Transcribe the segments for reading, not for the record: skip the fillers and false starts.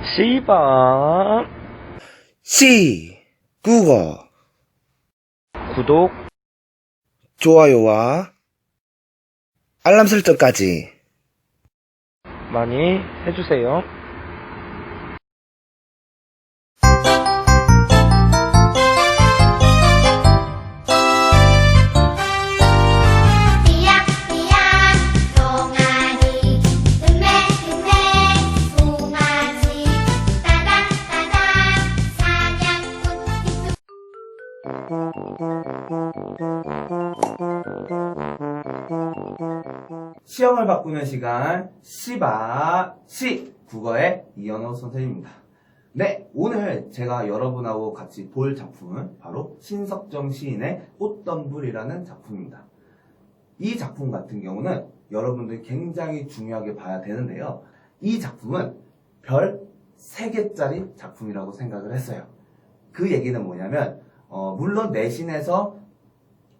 씨바 국어 구독 좋아요와 알람 설정까지 많이 해주세요. 삐약삐약 동아리 음메음메 송아지 따닥따닥 사냥꾼 시험을 바꾸는 시간 시바시 국어의 이현호 선생님입니다. 네, 오늘 제가 여러분하고 같이 볼 작품은 바로 신석정 시인의 꽃덤불이라는 작품입니다. 이 작품 같은 경우는 여러분들이 굉장히 중요하게 봐야 되는데요. 이 작품은 별 3개짜리 작품이라고 생각을 했어요. 그 얘기는 뭐냐면 물론 내신에서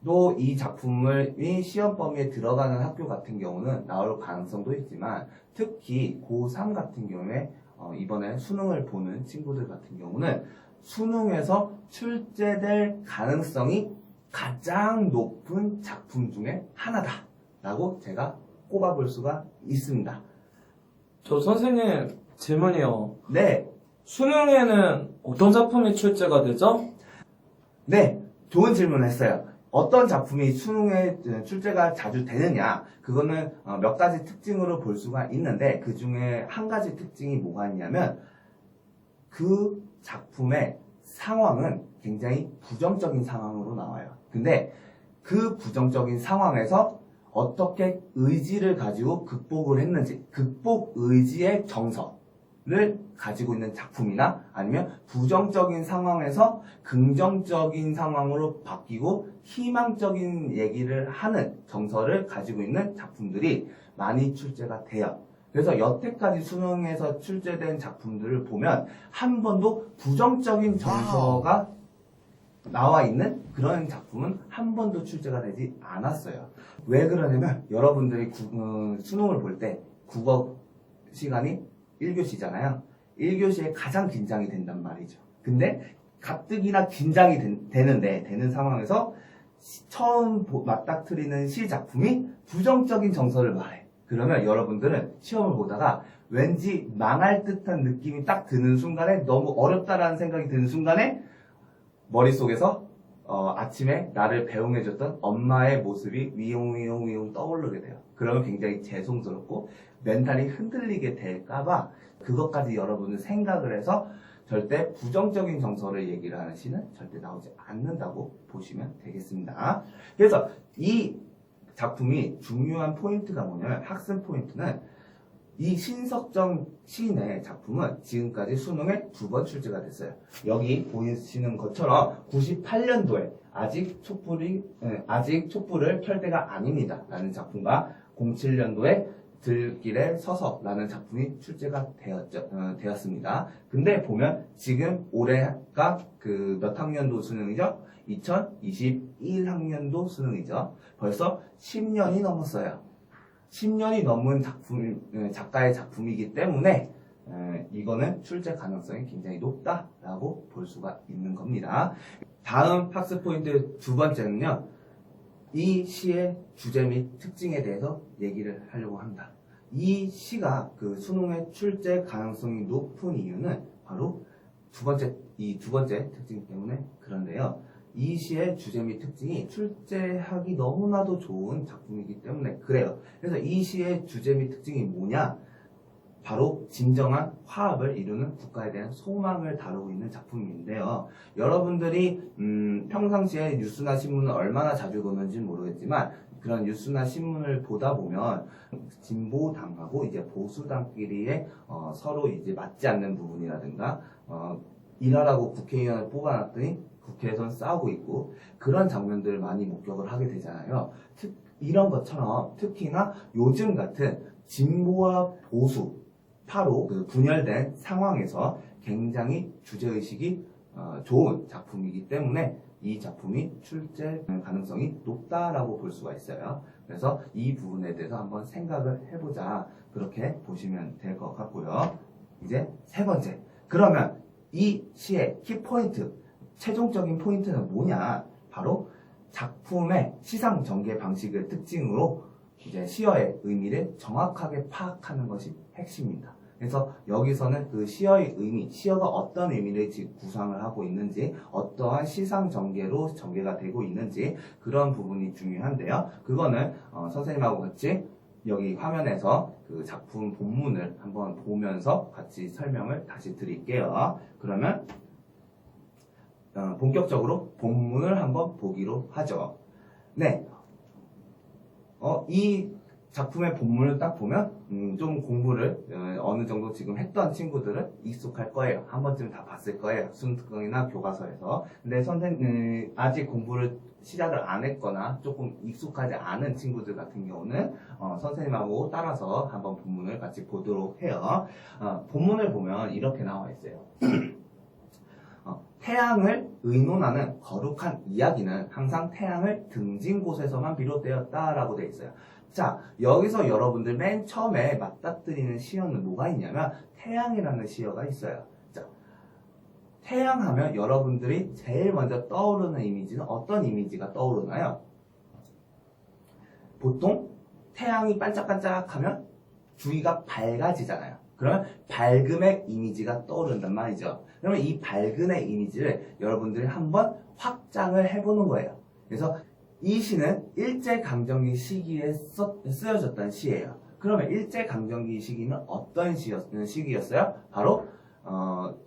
또 이 작품이 시험 범위에 들어가는 학교 같은 경우는 나올 가능성도 있지만 특히 고3 같은 경우에 이번에 수능을 보는 친구들 같은 경우는 수능에서 출제될 가능성이 가장 높은 작품 중에 하나다라고 제가 꼽아볼 수가 있습니다. 저 선생님 질문이요. 네, 수능에는 어떤 작품이 출제가 되죠? 네, 좋은 질문을 했어요. 어떤 작품이 수능에 출제가 자주 되느냐, 그거는 몇 가지 특징으로 볼 수가 있는데 그 중에 한 가지 특징이 뭐가 있냐면 그 작품의 상황은 굉장히 부정적인 상황으로 나와요. 근데 그 부정적인 상황에서 어떻게 의지를 가지고 극복을 했는지, 극복 의지의 정서를 가지고 있는 작품이나 아니면 부정적인 상황에서 긍정적인 상황으로 바뀌고 희망적인 얘기를 하는 정서를 가지고 있는 작품들이 많이 출제가 돼요. 그래서 여태까지 수능에서 출제된 작품들을 보면 한 번도 부정적인 정서가 나와 있는 그런 작품은 한 번도 출제가 되지 않았어요. 왜 그러냐면 여러분들이 수능을 볼 때 국어 시간이 1교시잖아요. 1교시에 가장 긴장이 된단 말이죠. 근데 가뜩이나 긴장이 되는 상황에서 처음 맞닥뜨리는 시 작품이 부정적인 정서를 말해. 그러면 여러분들은 시험을 보다가 왠지 망할 듯한 느낌이 딱 드는 순간에 너무 어렵다라는 생각이 드는 순간에 머릿속에서 아침에 나를 배웅해줬던 엄마의 모습이 위용위용 떠오르게 돼요. 그러면 굉장히 죄송스럽고 멘탈이 흔들리게 될까봐 그것까지 여러분은 생각을 해서 절대 부정적인 정서를 얘기를 하는 시는 절대 나오지 않는다고 보시면 되겠습니다. 그래서 이 작품이 중요한 포인트가 뭐냐면 학습 포인트는 이 신석정 시인의 작품은 지금까지 수능에 2번 출제가 됐어요. 여기 보이시는 것처럼 98년도에 아직 촛불을 켤 때가 아닙니다 라는 작품과 07년도에 들길에 서서라는 작품이 출제가 되었습니다. 근데 보면 지금 올해가 그 몇 학년도 수능이죠? 2021학년도 수능이죠. 벌써 10년이 넘었어요. 10년이 넘은 작가의 작품이기 때문에 이거는 출제 가능성이 굉장히 높다라고 볼 수가 있는 겁니다. 다음 학습 포인트 2번째는요. 이 시의 주제 및 특징에 대해서 얘기를 하려고 합니다. 이 시가 그 수능에 출제 가능성이 높은 이유는 바로 이 두 번째 특징 때문에 그런데요. 이 시의 주제 및 특징이 출제하기 너무나도 좋은 작품이기 때문에 그래요. 그래서 이 시의 주제 및 특징이 뭐냐? 바로 진정한 화합을 이루는 국가에 대한 소망을 다루고 있는 작품인데요. 여러분들이 평상시에 뉴스나 신문을 얼마나 자주 보는지는 모르겠지만 그런 뉴스나 신문을 보다 보면 진보당하고 이제 보수당끼리의 서로 이제 맞지 않는 부분이라든가 일하라고 국회의원을 뽑아놨더니 국회에서는 싸우고 있고 그런 장면들을 많이 목격을 하게 되잖아요. 이런 것처럼 특히나 요즘 같은 진보와 보수 파로 분열된 상황에서 굉장히 주제의식이 좋은 작품이기 때문에 이 작품이 출제 가능성이 높다라고 볼 수가 있어요. 그래서 이 부분에 대해서 한번 생각을 해보자, 그렇게 보시면 될 것 같고요. 이제 세 번째. 그러면 이 시의 키포인트, 최종적인 포인트는 뭐냐? 바로 작품의 시상 전개 방식을 특징으로 이제 시어의 의미를 정확하게 파악하는 것이 핵심입니다. 그래서 여기서는 그 시어의 의미, 시어가 어떤 의미를 구상을 하고 있는지, 어떠한 시상 전개로 전개가 되고 있는지 그런 부분이 중요한데요. 그거는 선생님하고 같이 여기 화면에서 그 작품 본문을 한번 보면서 같이 설명을 다시 드릴게요. 그러면 본격적으로 본문을 한번 보기로 하죠. 네. 이 작품의 본문을 딱 보면 좀 공부를 어느 정도 지금 했던 친구들은 익숙할 거예요. 한 번쯤 다 봤을 거예요. 순특강이나 교과서에서. 근데 선생님 아직 공부를 시작을 안 했거나 조금 익숙하지 않은 친구들 같은 경우는 선생님하고 따라서 한번 본문을 같이 보도록 해요. 본문을 보면 이렇게 나와 있어요. 태양을 의논하는 거룩한 이야기는 항상 태양을 등진 곳에서만 비롯되었다라고 되어 있어요. 자, 여기서 여러분들 맨 처음에 맞닥뜨리는 시어는 뭐가 있냐면 태양이라는 시어가 있어요. 자, 태양 하면 여러분들이 제일 먼저 떠오르는 이미지는 어떤 이미지가 떠오르나요? 보통 태양이 반짝반짝하면 주위가 밝아지잖아요. 그러면 밝음의 이미지가 떠오른단 말이죠. 그러면 이 밝음의 이미지를 여러분들이 한번 확장을 해보는 거예요. 그래서 이 시는 일제강점기 시기에 쓰여졌던 시예요. 그러면 일제강점기 시기는 어떤 시기였어요? 바로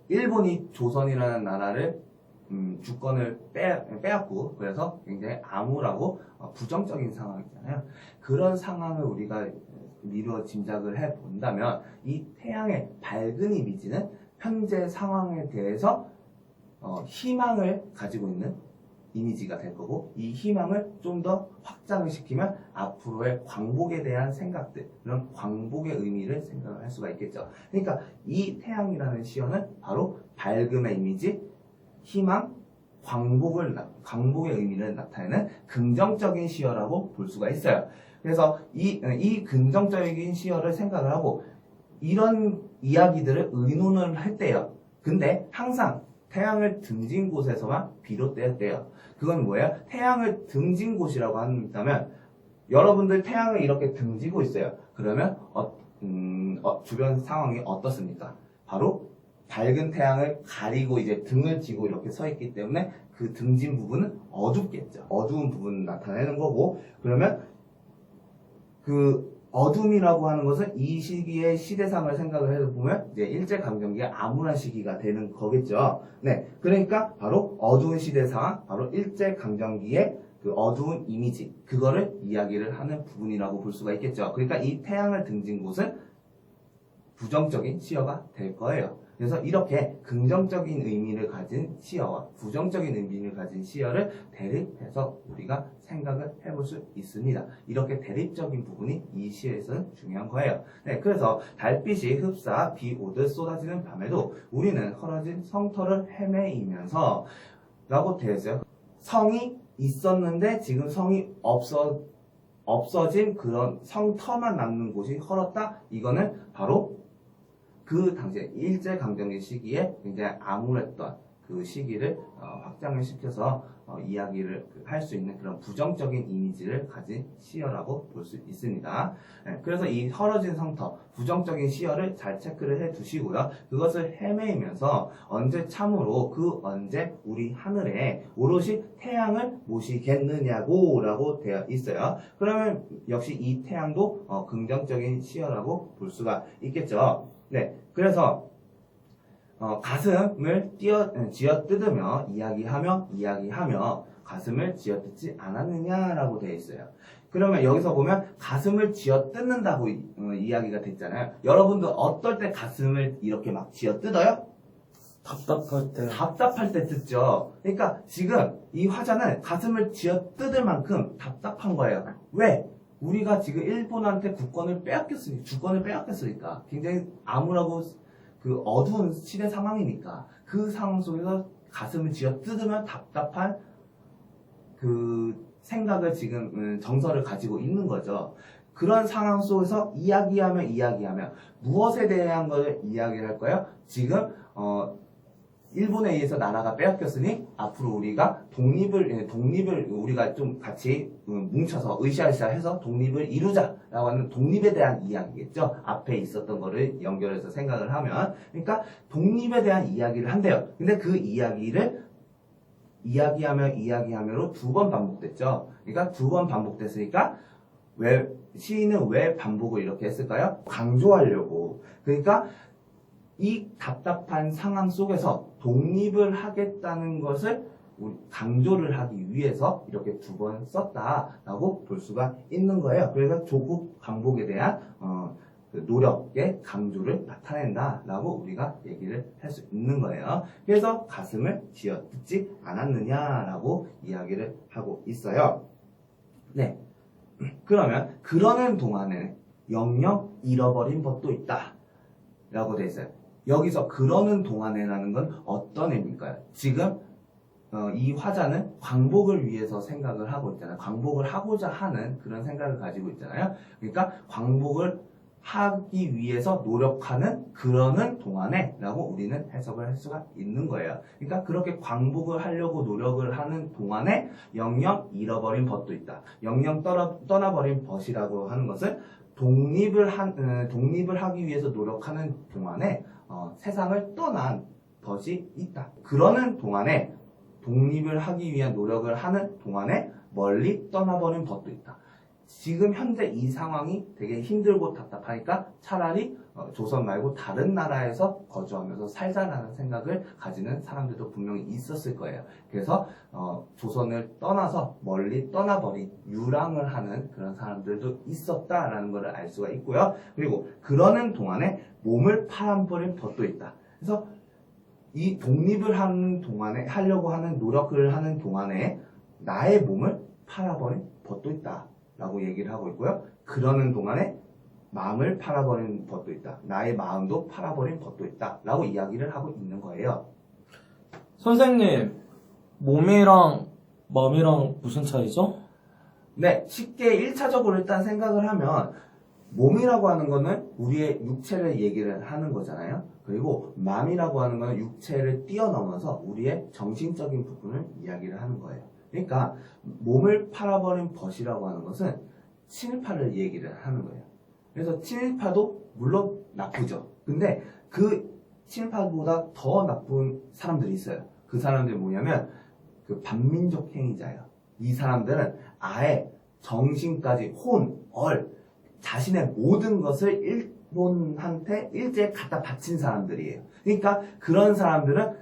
일본이 조선이라는 나라를 주권을 빼앗고 그래서 굉장히 암울하고 부정적인 상황이잖아요. 그런 상황을 우리가 미루어 짐작을 해본다면 이 태양의 밝은 이미지는 현재 상황에 대해서 희망을 가지고 있는 이미지가 될 거고, 이 희망을 좀 더 확장을 시키면 앞으로의 광복에 대한 생각들, 그런 광복의 의미를 생각을 할 수가 있겠죠. 그러니까 이 태양이라는 시어는 바로 밝음의 이미지, 희망, 광복의 의미를 나타내는 긍정적인 시어라고 볼 수가 있어요. 그래서 이 긍정적인 시어를 생각을 하고 이런 이야기들을 의논을 할 때요. 근데 항상 태양을 등진 곳에서만 비롯되었대요. 그건 뭐예요? 태양을 등진 곳이라고 한다면 여러분들 태양을 이렇게 등지고 있어요. 그러면 주변 상황이 어떻습니까? 바로 밝은 태양을 가리고 이제 등을 지고 이렇게 서 있기 때문에 그 등진 부분은 어둡겠죠. 어두운 부분을 나타내는 거고, 그러면 그 어둠이라고 하는 것은 이 시기의 시대상을 생각을 해보면 이제 일제강점기가 암울한 시기가 되는 거겠죠. 네, 그러니까 바로 어두운 시대상, 바로 일제강점기의 그 어두운 이미지, 그거를 이야기를 하는 부분이라고 볼 수가 있겠죠. 그러니까 이 태양을 등진 곳은 부정적인 시어가 될 거예요. 그래서 이렇게 긍정적인 의미를 가진 시어와 부정적인 의미를 가진 시어를 대립해서 우리가 생각을 해볼 수 있습니다. 이렇게 대립적인 부분이 이 시에서는 중요한 거예요. 네, 그래서 달빛이 흡사 비 오듯 쏟아지는 밤에도 우리는 헐어진 성터를 헤매이면서 라고 되어 있어요. 성이 있었는데 지금 성이 없어진 그런 성터만 남는 곳이 헐었다. 이거는 바로 그 당시에 일제강점기 시기에 굉장히 암울했던 그 시기를 확장을 시켜서 이야기를 할 수 있는 그런 부정적인 이미지를 가진 시어라고 볼 수 있습니다. 네, 그래서 이 헐어진 성터, 부정적인 시어를 잘 체크를 해 두시고요. 그것을 헤매이면서 언제 우리 하늘에 오롯이 태양을 모시겠느냐고 라고 되어 있어요. 그러면 역시 이 태양도 긍정적인 시어라고 볼 수가 있겠죠. 네, 그래서 가슴을 쥐어뜯으며 이야기하며 가슴을 쥐어뜯지 않았느냐라고 되어 있어요. 그러면 여기서 보면 가슴을 쥐어뜯는다고 이야기가 됐잖아요. 여러분들 어떨 때 가슴을 이렇게 막 쥐어뜯어요? 답답할 때 뜯죠. 그러니까 지금 이 화자는 가슴을 쥐어뜯을 만큼 답답한 거예요. 왜? 우리가 지금 일본한테 주권을 빼앗겼으니까 굉장히 암울하고 그 어두운 시대 상황이니까 그 상황 속에서 가슴을 쥐어뜯으면 답답한 그 생각을 지금 정서를 가지고 있는 거죠. 그런 상황 속에서 이야기하면 무엇에 대한 걸 이야기를 할까요? 지금 일본에 의해서 나라가 빼앗겼으니 앞으로 우리가 독립을 우리가 좀 같이 뭉쳐서 으쌰으쌰해서 독립을 이루자라고 하는 독립에 대한 이야기겠죠. 앞에 있었던 거를 연결해서 생각을 하면, 그러니까 독립에 대한 이야기를 한대요. 근데 그 이야기를 이야기하면으로 2번 반복됐죠. 그러니까 2번 반복됐으니까 시인은 왜 반복을 이렇게 했을까요? 강조하려고. 그러니까 이 답답한 상황 속에서 독립을 하겠다는 것을 강조를 하기 위해서 이렇게 2번 썼다라고 볼 수가 있는 거예요. 그래서 조국 강복에 대한 그 노력의 강조를 나타낸다라고 우리가 얘기를 할 수 있는 거예요. 그래서 가슴을 쥐어 뜯지 않았느냐라고 이야기를 하고 있어요. 네. 그러면 그러는 동안에 영영 잃어버린 법도 있다 라고 돼 있어요. 여기서 그러는 동안에라는 건 어떤 의미일까요? 지금 이 화자는 광복을 위해서 생각을 하고 있잖아요. 광복을 하고자 하는 그런 생각을 가지고 있잖아요. 그러니까 광복을 하기 위해서 노력하는 그러는 동안에 라고 우리는 해석을 할 수가 있는 거예요. 그러니까 그렇게 광복을 하려고 노력을 하는 동안에 영영 잃어버린 벗도 있다. 영영 떠나버린 벗이라고 하는 것은 독립을 하기 위해서 노력하는 동안에 세상을 떠난 벗이 있다. 그러는 동안에 독립을 하기 위한 노력을 하는 동안에 멀리 떠나버린 벗도 있다. 지금 현재 이 상황이 되게 힘들고 답답하니까 차라리 조선 말고 다른 나라에서 거주하면서 살자라는 생각을 가지는 사람들도 분명히 있었을 거예요. 그래서 조선을 떠나서 멀리 떠나버린 유랑을 하는 그런 사람들도 있었다라는 것을 알 수가 있고요. 그리고 그러는 동안에 몸을 팔아버린 벗도 있다. 그래서 이 독립을 하는 동안에 하려고 하는 노력을 하는 동안에 나의 몸을 팔아버린 벗도 있다. 라고 얘기를 하고 있고요. 그러는 동안에 마음을 팔아버린 벗도 있다. 나의 마음도 팔아버린 벗도 있다. 라고 이야기를 하고 있는 거예요. 선생님, 몸이랑 마음이랑 무슨 차이죠? 네, 쉽게 1차적으로 일단 생각을 하면 몸이라고 하는 거는 우리의 육체를 얘기를 하는 거잖아요. 그리고 마음이라고 하는 거는 육체를 뛰어넘어서 우리의 정신적인 부분을 이야기를 하는 거예요. 그러니까 몸을 팔아버린 벗이라고 하는 것은 친일파를 얘기를 하는 거예요. 그래서 친일파도 물론 나쁘죠. 근데 그 친일파보다 더 나쁜 사람들이 있어요. 그 사람들이 뭐냐면 그 반민족 행위자예요. 이 사람들은 아예 정신까지 자신의 모든 것을 일본한테 일제에 갖다 바친 사람들이에요. 그러니까 그런 사람들은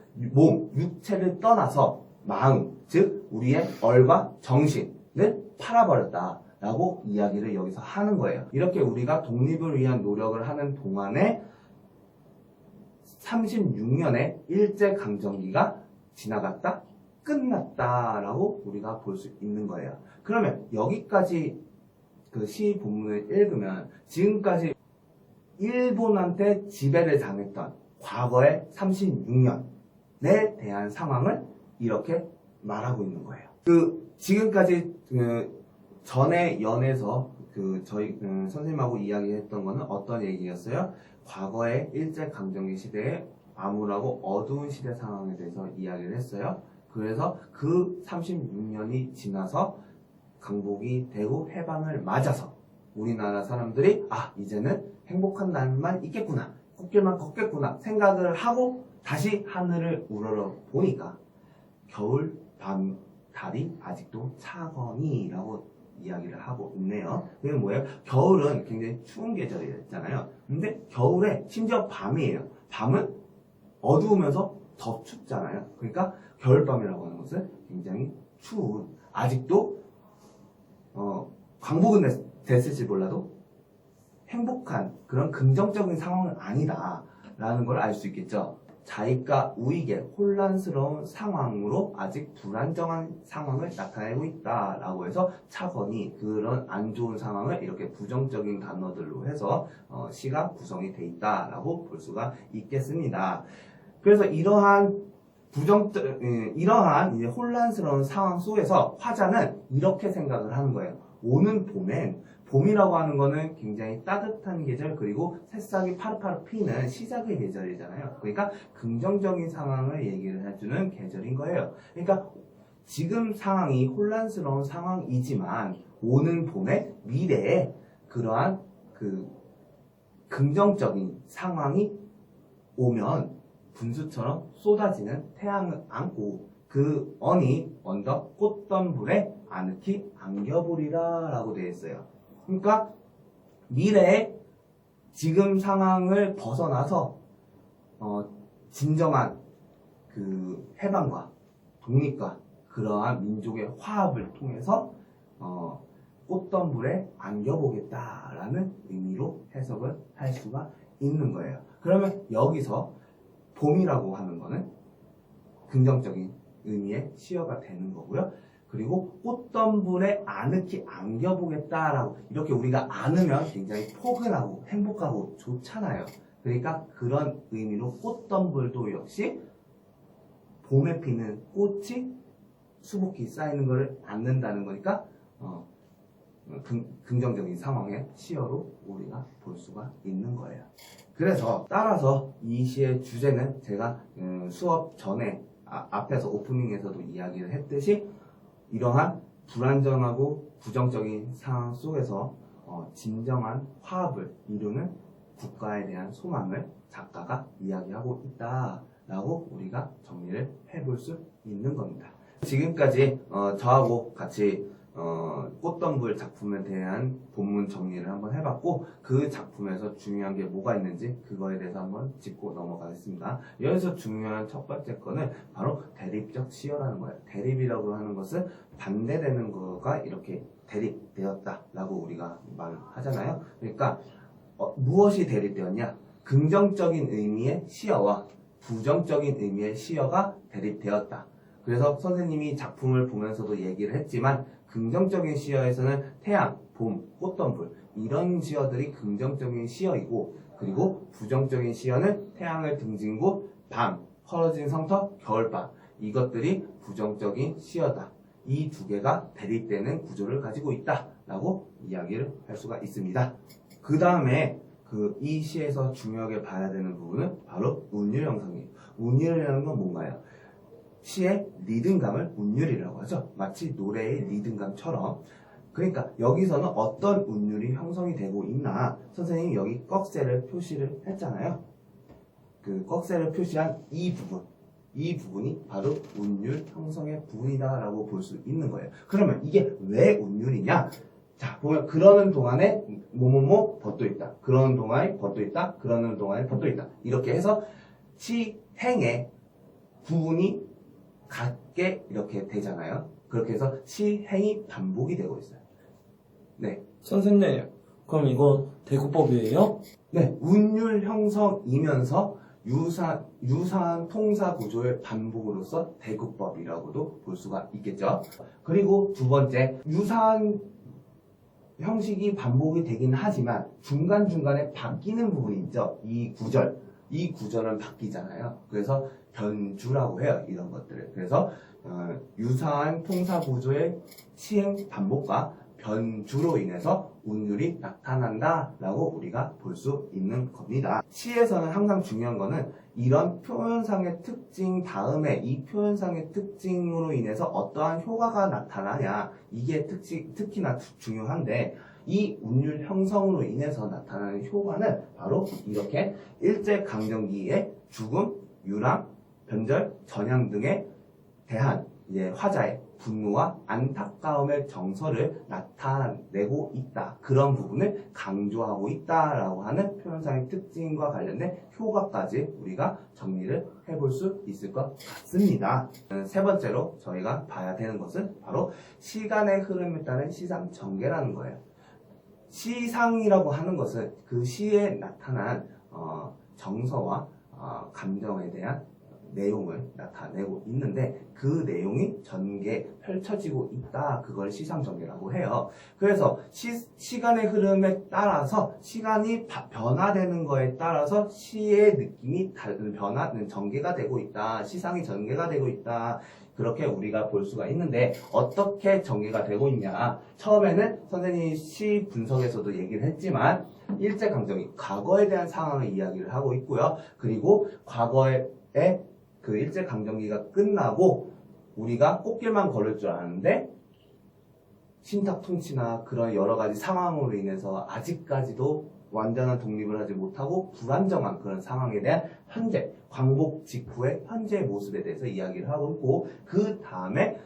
육체를 떠나서 마음, 즉 우리의 얼과 정신을 팔아버렸다라고 이야기를 여기서 하는 거예요. 이렇게 우리가 독립을 위한 노력을 하는 동안에 36년의 일제강점기가 지나갔다, 끝났다라고 우리가 볼 수 있는 거예요. 그러면 여기까지 그 시 본문을 읽으면 지금까지 일본한테 지배를 당했던 과거의 36년에 대한 상황을 이렇게 말하고 있는 거예요. 지금까지 전에 연에서 저희 선생님하고 이야기했던 거는 어떤 얘기였어요? 과거의 일제강점기 시대에 암울하고 어두운 시대 상황에 대해서 이야기를 했어요. 그래서 그 36년이 지나서 강복이 되고 해방을 맞아서 우리나라 사람들이 이제는 행복한 날만 있겠구나, 꽃길만 걷겠구나 생각을 하고 다시 하늘을 우러러 보니까 겨울 밤 달이 아직도 차거니라고 이야기를 하고 있네요. 그게 뭐예요? 겨울은 굉장히 추운 계절이잖아요. 근데 겨울에 심지어 밤이에요. 밤은 어두우면서 더 춥잖아요. 그러니까 겨울밤이라고 하는 것은 굉장히 추운, 아직도 광복은 됐을지 몰라도 행복한 그런 긍정적인 상황은 아니다라는 걸 알 수 있겠죠. 자익과 우익의 혼란스러운 상황으로 아직 불안정한 상황을 나타내고 있다라고 해서 차건이 그런 안 좋은 상황을 이렇게 부정적인 단어들로 해서 시가 구성이 돼 있다라고 볼 수가 있겠습니다. 그래서 이러한 이제 혼란스러운 상황 속에서 화자는 이렇게 생각을 하는 거예요. 오는 봄엔 봄이라고 하는 거는 굉장히 따뜻한 계절 그리고 새싹이 파릇파릇 피는 시작의 계절이잖아요. 그러니까 긍정적인 상황을 얘기를 해주는 계절인 거예요. 그러니까 지금 상황이 혼란스러운 상황이지만 오는 봄에 미래에 그러한 그 긍정적인 상황이 오면 분수처럼 쏟아지는 태양을 안고 그 언이 언덕 꽃덤불에 아늑히 안겨보리라 라고 되어 있어요. 그러니까 미래에 지금 상황을 벗어나서 진정한 그 해방과 독립과 그러한 민족의 화합을 통해서 꽃덤불에 안겨보겠다라는 의미로 해석을 할 수가 있는 거예요. 그러면 여기서 봄이라고 하는 거는 긍정적인 의미의 시어가 되는 거고요. 그리고 꽃덤불에 아늑히 안겨보겠다라고 이렇게 우리가 안으면 굉장히 포근하고 행복하고 좋잖아요. 그러니까 그런 의미로 꽃덤불도 역시 봄에 피는 꽃이 수북히 쌓이는 것을 안는다는 거니까 긍정적인 상황의 시어로 우리가 볼 수가 있는 거예요. 그래서 따라서 이 시의 주제는 제가 수업 전에 앞에서 오프닝에서도 이야기를 했듯이 이러한 불안정하고 부정적인 상황 속에서 진정한 화합을 이루는 국가에 대한 소망을 작가가 이야기하고 있다라고 우리가 정리를 해볼 수 있는 겁니다. 지금까지 저하고 같이 꽃덤불 작품에 대한 본문 정리를 한번 해봤고 그 작품에서 중요한 게 뭐가 있는지 그거에 대해서 한번 짚고 넘어가겠습니다. 여기서 중요한 첫 번째 거는 바로 대립적 시어라는 거예요. 대립이라고 하는 것은 반대되는 거가 이렇게 대립되었다 라고 우리가 말하잖아요. 그러니까 무엇이 대립되었냐? 긍정적인 의미의 시어와 부정적인 의미의 시어가 대립되었다. 그래서 선생님이 작품을 보면서도 얘기를 했지만 긍정적인 시어에서는 태양, 봄, 꽃덤불 이런 시어들이 긍정적인 시어이고 그리고 부정적인 시어는 태양을 등진 곳, 밤, 헐어진 성터, 겨울밤 이것들이 부정적인 시어다. 이 두 개가 대립되는 구조를 가지고 있다라고 이야기를 할 수가 있습니다. 그 다음에 이 시에서 중요하게 봐야 되는 부분은 바로 운율 형성이에요. 운율이라는 건 뭔가요? 시의 리듬감을 운율이라고 하죠. 마치 노래의 리듬감처럼. 그러니까 여기서는 어떤 운율이 형성이 되고 있나 선생님이 여기 꺽쇠를 표시를 했잖아요. 그 꺽쇠를 표시한 이 부분이 바로 운율 형성의 부분이다라고 볼 수 있는 거예요. 그러면 이게 왜 운율이냐? 자, 보면 그러는 동안에 뭐뭐뭐 벗도 있다. 그러는 동안에 벗도 있다. 그러는 동안에 벗도 있다. 이렇게 해서 시행의 부분이 같게 이렇게 되잖아요. 그렇게 해서 시행이 반복이 되고 있어요. 네. 선생님, 그럼 이거 대구법이에요? 네. 운율 형성이면서 유사한 통사 구조의 반복으로서 대구법이라고도 볼 수가 있겠죠. 그리고 두 번째, 유사한 형식이 반복이 되긴 하지만 중간중간에 바뀌는 부분이 있죠. 이 구절은 바뀌잖아요. 그래서 변주라고 해요. 이런 것들을. 그래서 유사한 통사 구조의 시행 반복과 변주로 인해서 운율이 나타난다라고 우리가 볼 수 있는 겁니다. 시에서는 항상 중요한 거는 이런 표현상의 특징 다음에 이 표현상의 특징으로 인해서 어떠한 효과가 나타나냐 이게 특히나 중요한데 이 운율 형성으로 인해서 나타나는 효과는 바로 이렇게 일제강점기의 죽음, 유랑, 변절, 전향 등에 대한 화자의 분노와 안타까움의 정서를 나타내고 있다. 그런 부분을 강조하고 있다라고 하는 표현상의 특징과 관련된 효과까지 우리가 정리를 해볼 수 있을 것 같습니다. 세 번째로 저희가 봐야 되는 것은 바로 시간의 흐름에 따른 시상 전개라는 거예요. 시상이라고 하는 것은 그 시에 나타난 정서와 감정에 대한 내용을 나타내고 있는데 그 내용이 전개에 펼쳐지고 있다. 그걸 시상전개라고 해요. 그래서 시간의 흐름에 따라서 시간이 변화되는 거에 따라서 시의 느낌이 전개가 되고 있다. 시상이 전개가 되고 있다. 그렇게 우리가 볼 수가 있는데 어떻게 전개가 되고 있냐. 처음에는 선생님이 시 분석에서도 얘기를 했지만 일제강점기 과거에 대한 상황을 이야기를 하고 있고요. 그리고 과거에 그 일제강점기가 끝나고 우리가 꽃길만 걸을 줄 아는데 신탁통치나 그런 여러 가지 상황으로 인해서 아직까지도 완전한 독립을 하지 못하고 불안정한 그런 상황에 대한 현재, 광복 직후의 현재의 모습에 대해서 이야기를 하고 있고 그 다음에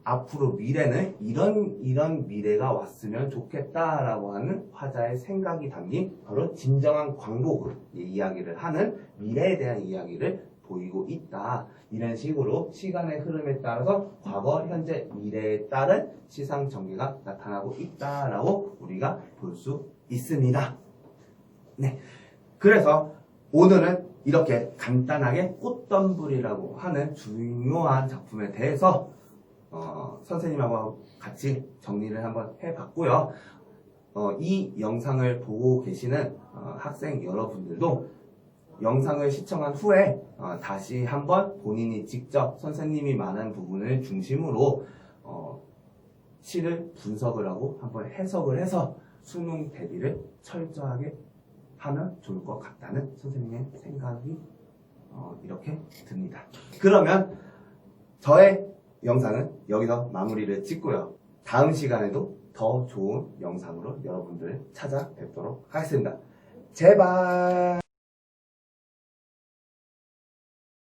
앞으로 미래는 이런 미래가 왔으면 좋겠다라고 하는 화자의 생각이 담긴 바로 진정한 광복을 이야기를 하는 미래에 대한 이야기를 보이고 있다. 이런 식으로 시간의 흐름에 따라서 과거, 현재, 미래에 따른 시상 전개가 나타나고 있다라고 우리가 볼 수 있습니다. 네. 그래서 오늘은 이렇게 간단하게 꽃덤불이라고 하는 중요한 작품에 대해서 선생님하고 같이 정리를 한번 해봤고요. 이 영상을 보고 계시는 학생 여러분들도 영상을 시청한 후에 다시 한번 본인이 직접 선생님이 말한 부분을 중심으로 시를 분석을 하고 한번 해석을 해서 수능 대비를 철저하게 하면 좋을 것 같다는 선생님의 생각이 이렇게 듭니다. 그러면 저의 영상은 여기서 마무리를 짓고요. 다음 시간에도 더 좋은 영상으로 여러분들을 찾아뵙도록 하겠습니다. 제발!